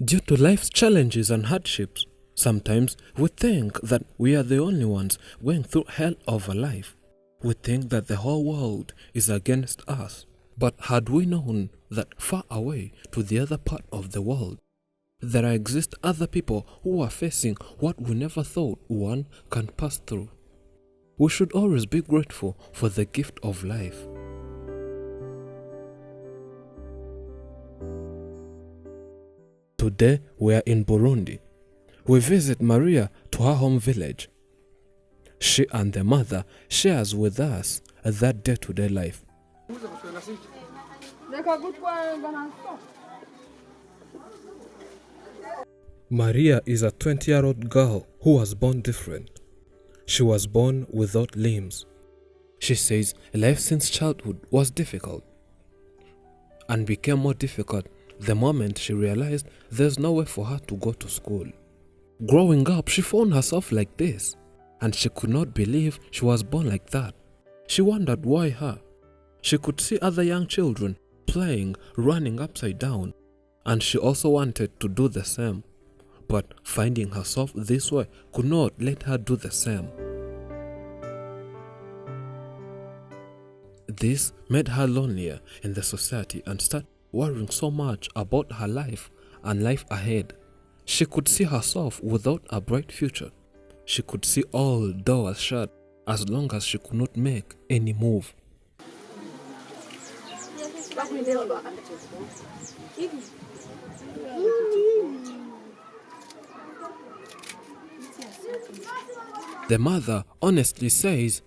Due to life's challenges and hardships, sometimes we think that we are the only ones going through hell of a life. We think that the whole world is against us. But had we known that far away to the other part of the world, there exist other people who are facing what we never thought one can pass through. We should always be grateful for the gift of life. Today we are in Burundi. We visit Maria to her home village. She and the mother shares with us that day-to-day life. Maria is a 20-year-old girl who was born different. She was born without limbs. She says life since childhood was difficult and became more difficult the moment she realized there's no way for her to go to school. Growing up, she found herself like this, and she could not believe she was born like that. She wondered why her. She could see other young children playing, running upside down, and she also wanted to do the same. But finding herself this way could not let her do the same. This made her lonelier in the society and started worrying so much about her life and life ahead. She could see herself without a bright future. She could see all doors shut as long as she could not make any move. The mother honestly says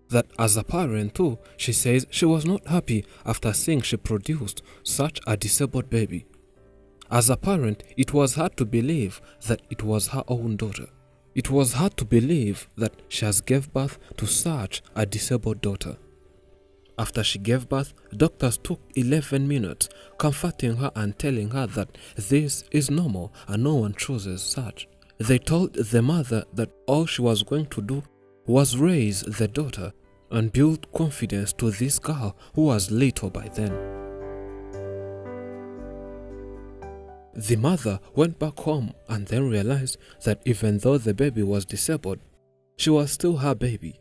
that as a parent too, she says she was not happy after seeing she produced such a disabled baby. As a parent, it was hard to believe that it was her own daughter. It was hard to believe that she has gave birth to such a disabled daughter. After she gave birth, doctors took 11 minutes comforting her and telling her that this is normal and no one chooses such. They told the mother that all she was going to do was raise the daughter and build confidence to this girl who was little by then. The mother went back home and then realized that even though the baby was disabled, she was still her baby.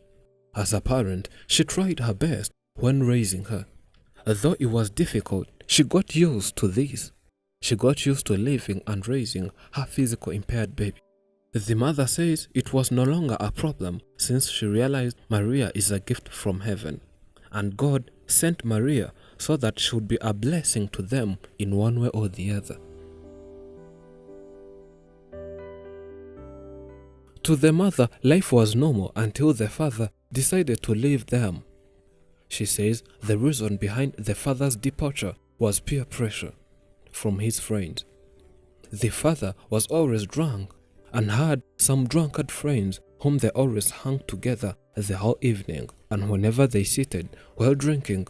As a parent, she tried her best when raising her. Although it was difficult, she got used to this. She got used to living and raising her physically impaired baby. The mother says it was no longer a problem since she realized Maria is a gift from heaven, and God sent Maria so that she would be a blessing to them in one way or the other. To the mother, life was normal until the father decided to leave them. She says the reason behind the father's departure was peer pressure from his friends. The father was always drunk and had some drunkard friends whom they always hung together the whole evening, and whenever they seated while drinking,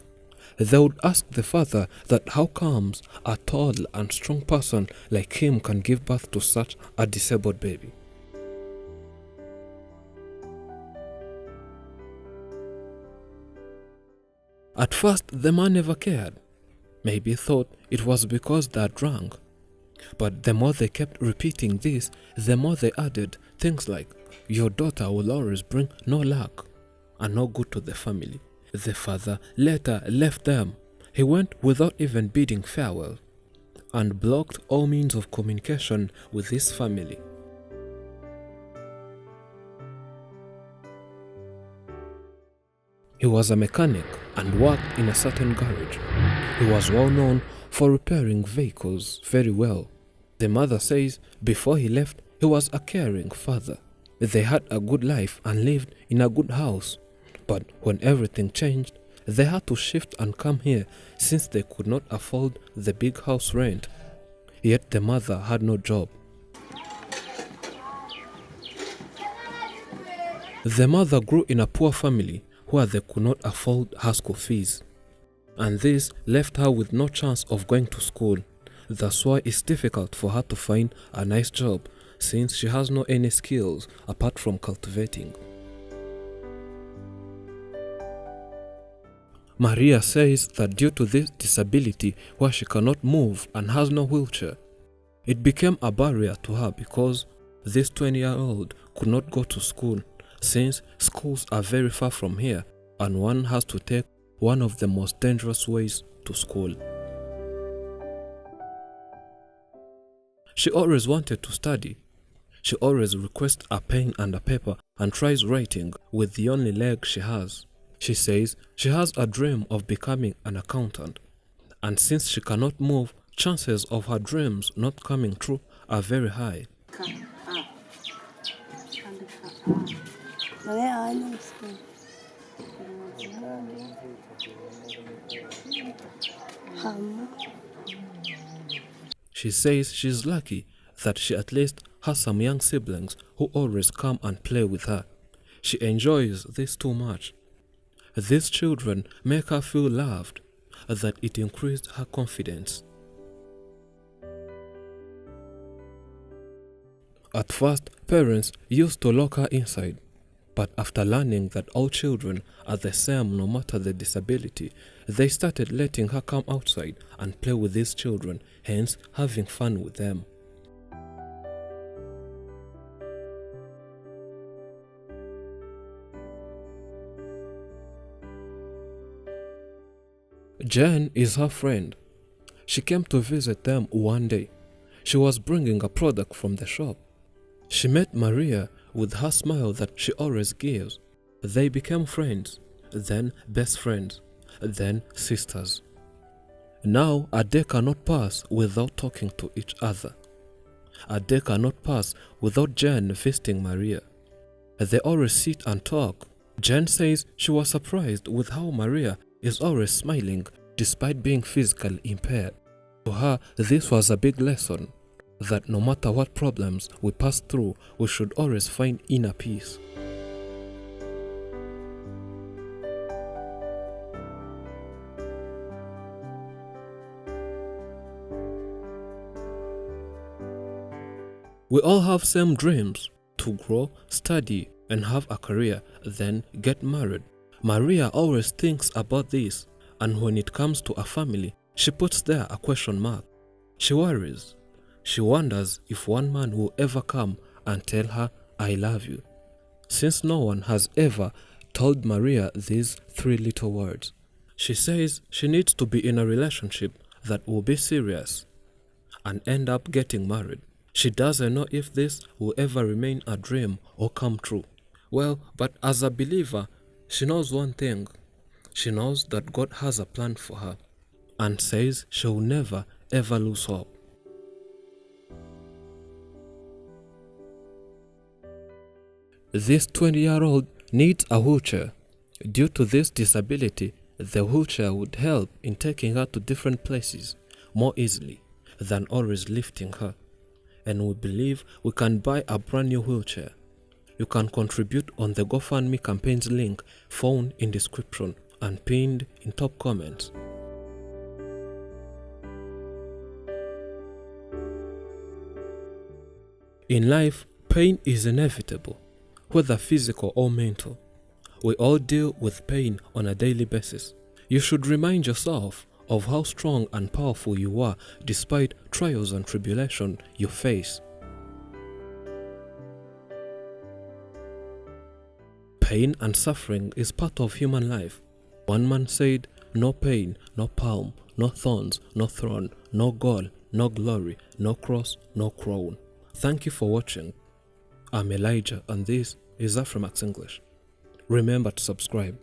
they would ask the father that how comes a tall and strong person like him can give birth to such a disabled baby. At first, the man never cared. Maybe thought it was because they are drunk. But the more they kept repeating this, the more they added things like, your daughter will always bring no luck and no good to the family. The father later left them. He went without even bidding farewell and blocked all means of communication with his family. He was a mechanic and worked in a certain garage. He was well known for repairing vehicles very well. The mother says before he left, he was a caring father. They had a good life and lived in a good house. But when everything changed, they had to shift and come here since they could not afford the big house rent. Yet the mother had no job. The mother grew in a poor family where they could not afford her school fees, and this left her with no chance of going to school. That's why it's difficult for her to find a nice job since she has no any skills apart from cultivating. Maria says that due to this disability where she cannot move and has no wheelchair, It became a barrier to her because this 20-year-old could not go to school since schools are very far from here and one has to take one of the most dangerous ways to school. She always wanted to study. She always requests a pen and a paper and tries writing with the only leg she has. She says she has a dream of becoming an accountant, and since she cannot move, chances of her dreams not coming true are very high. She says she's lucky that she at least has some young siblings who always come and play with her. She enjoys this too much. These children make her feel loved, that it increased her confidence. At first, parents used to lock her inside, but after learning that all children are the same no matter the disability, they started letting her come outside and play with these children, hence having fun with them. Jen is her friend. She came to visit them one day. She was bringing a product from the shop. She met Maria with her smile that she always gives. They became friends, then best friends, then sisters. Now a day cannot pass without talking to each other. A day cannot pass without Jen visiting Maria. They always sit and talk. Jen says she was surprised with how Maria is always smiling despite being physically impaired. To her, this was a big lesson, that no matter what problems we pass through, we should always find inner peace. We all have same dreams, to grow, study, and have a career, then get married. Maria always thinks about this, and when it comes to a family, she puts there a question mark. She worries. She wonders if one man will ever come and tell her, "I love you." Since no one has ever told Maria these three little words, she says she needs to be in a relationship that will be serious and end up getting married. She doesn't know if this will ever remain a dream or come true. Well, but as a believer, she knows one thing. She knows that God has a plan for her and says she will never ever lose hope. This 20-year-old needs a wheelchair. Due to this disability, the wheelchair would help in taking her to different places more easily than always lifting her. And we believe we can buy a brand new wheelchair. You can contribute on the GoFundMe campaign's link found in description and pinned in top comments. In life, pain is inevitable, whether physical or mental. We all deal with pain on a daily basis. You should remind yourself of how strong and powerful you are despite trials and tribulation you face. Pain and suffering is part of human life. One man said, "No pain, no palm, no thorns, no throne, no goal, no glory, no cross, no crown." Thank you for watching. I'm Elijah and this is Afrimax English. Remember to subscribe.